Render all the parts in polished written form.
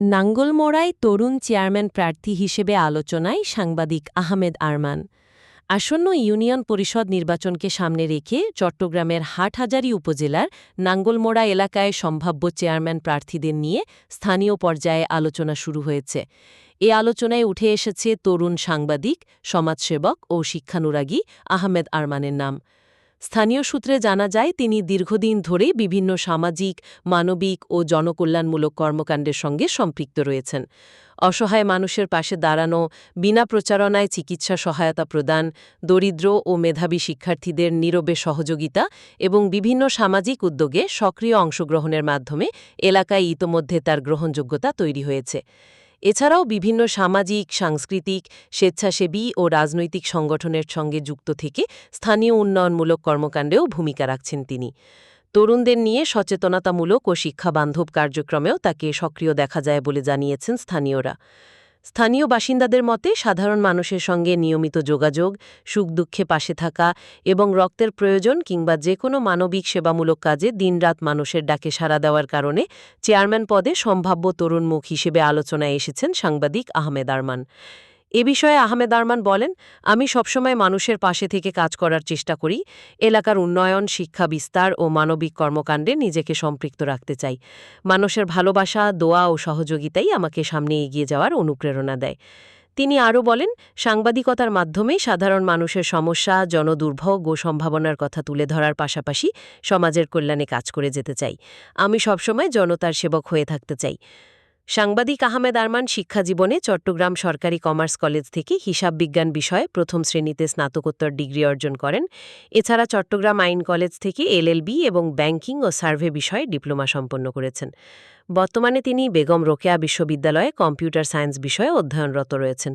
নাঙ্গলমোড়ায় তরুণ chairman প্রার্থী হিসেবে আলোচনায় সাংবাদিক আহমেদ আরমান। আসন্ন ইউনিয়ন পরিষদ নির্বাচনকে সামনে রেখে চট্টগ্রামের হাটহাজারী উপজেলার নাঙ্গলমোড়া এলাকায় সম্ভাব্য চেয়ারম্যান প্রার্থীদের নিয়ে স্থানীয় পর্যায়ে আলোচনা শুরু হয়েছে। এ আলোচনায় উঠে এসেছে তরুণ সাংবাদিক, সমাজসেবক ও শিক্ষানুরাগী আহমেদ আরমানের নাম। স্থানীয় সূত্রে জানা যায়, তিনি দীর্ঘদিন ধরে বিভিন্ন সামাজিক, মানবিক ও জনকল্যাণমূলক কর্মকাণ্ডের সঙ্গে সম্পৃক্ত রয়েছেন। অসহায় মানুষের পাশে দাঁড়ানো, বিনা প্রচারণায় চিকিৎসা সহায়তা প্রদান, দরিদ্র ও মেধাবী শিক্ষার্থীদের নীরবে সহযোগিতা এবং বিভিন্ন সামাজিক উদ্যোগে সক্রিয় অংশগ্রহণের মাধ্যমে এলাকায় ইতোমধ্যে তার গ্রহণযোগ্যতা তৈরি হয়েছে। এছাড়াও বিভিন্ন সামাজিক, সাংস্কৃতিক, স্বেচ্ছাসেবী ও রাজনৈতিক সংগঠনের সঙ্গে যুক্ত থেকে স্থানীয় উন্নয়নমূলক কর্মকাণ্ডেও ভূমিকা রাখছেন তিনি। তরুণদের নিয়ে সচেতনতামূলক ও শিক্ষাবান্ধব কার্যক্রমেও তাকে সক্রিয় দেখা যায় বলে জানিয়েছেন স্থানীয়রা। স্থানীয় বাসিন্দাদের মতে, সাধারণ মানুষের সঙ্গে নিয়মিত যোগাযোগ, সুখ-দুঃখে পাশে থাকা এবং রক্তের প্রয়োজন কিংবা যে কোনো মানবিক সেবামূলক কাজে দিনরাত মানুষের ডাকে সাড়া দেওয়ার কারণে চেয়ারম্যান পদে সম্ভাব্য তরুণ মুখ হিসেবে আলোচনায় এসেছেন সাংবাদিক আহমেদ আরমান। এ বিষয়ে আহমেদ আরমান বলেন, আমি সবসময় মানুষের পাশে থেকে কাজ করার চেষ্টা করি। এলাকার উন্নয়ন, শিক্ষা বিস্তার ও মানবিক কর্মকাণ্ডে নিজেকে সম্পৃক্ত রাখতে চাই। মানুষের ভালোবাসা, দোয়া ও সহযোগিতাই আমাকে সামনে এগিয়ে যাওয়ার অনুপ্রেরণা দেয়। তিনি আরও বলেন, সাংবাদিকতার মাধ্যমে সাধারণ মানুষের সমস্যা, জনদুর্ভোগ ও সম্ভাবনার কথা তুলে ধরার পাশাপাশি সমাজের কল্যাণে কাজ করে যেতে চাই। আমি সবসময় জনতার সেবক হয়ে থাকতে চাই। সাংবাদিক আহমেদ আরমান শিক্ষাজীবনে চট্টগ্রাম সরকারি কমার্স কলেজ থেকে হিসাব বিজ্ঞান বিষয়ে প্রথম শ্রেণীতে স্নাতকোত্তর ডিগ্রি অর্জন করেন। এছাড়া চট্টগ্রাম আইন কলেজ থেকে এলএলবি এবং ব্যাংকিং ও সার্ভে বিষয়ে ডিপ্লোমা সম্পন্ন করেছেন। বর্তমানে তিনি বেগম রোকেয়া বিশ্ববিদ্যালয়ে কম্পিউটার সায়েন্স বিষয়ে অধ্যয়নরত রয়েছেন।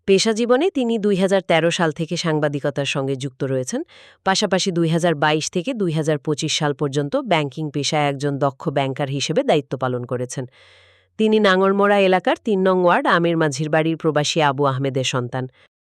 পেশাজীবনে তিনি ২০১৩ সাল থেকে সাংবাদিকতার সঙ্গে যুক্ত রয়েছেন। পাশাপাশি ২০২২ থেকে ২০২৫ সাল পর্যন্ত ব্যাংকিং পেশায় একজন দক্ষ ব্যাংকার হিসেবে দায়িত্ব পালন করেছেন। তিনি নাঙ্গলমোড়া এলাকার ৩ নং ওয়ার্ড আমির মাঝির বাড়ির প্রবাসী আবু আহমেদের সন্তান।